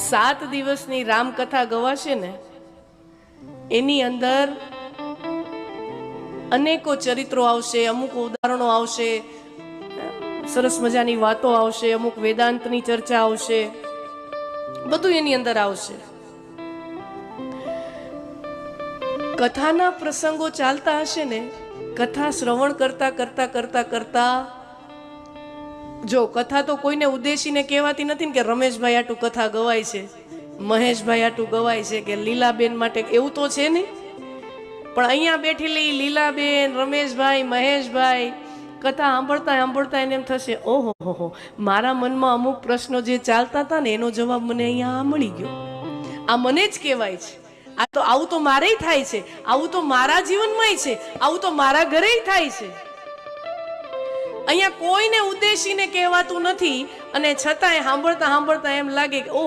7 દિવસની રામકથા ગવાશે ને એની અંદર અનેકો ચરિત્રો આવશે, અમુક ઉદાહરણો આવશે, સરસ મજાની વાતો આવશે, અમુક વેદાંતની ચર્ચા આવશે, બધું એની અંદર આવશે. કથાના પ્રસંગો ચાલતા હશે ને, કથા શ્રવણ કરતા કરતા કરતા કરતા, જો કથા તો કોઈને ઉદ્દેશીને કહેવાતી નથી ને કે રમેશભાઈ આટું કથા ગવાય છે, મહેશભાઈ આટું ગવાય છે, કે લીલાબેન માટે, એવું તો છે નહીં. પણ અહીંયા બેઠેલી લીલાબેન, રમેશભાઈ, મહેશભાઈ કથા સાંભળતા સાંભળતા એને એમ થશે, ઓહો હો, મારા મનમાં અમુક પ્રશ્નો જે ચાલતા હતા ને એનો જવાબ મને અહીંયા મળી ગયો. આ મને જ કહેવાય છે. આ તો આવું તો મારેય થાય છે, આવું તો મારા જીવનમાંય છે, આવું તો મારા ઘરેય થાય છે. અહીંયા કોઈને ઉદ્દેશીને કહેવાતું નથી, અને છતાંય સાંભળતા સાંભળતા એમ લાગે કે ઓહો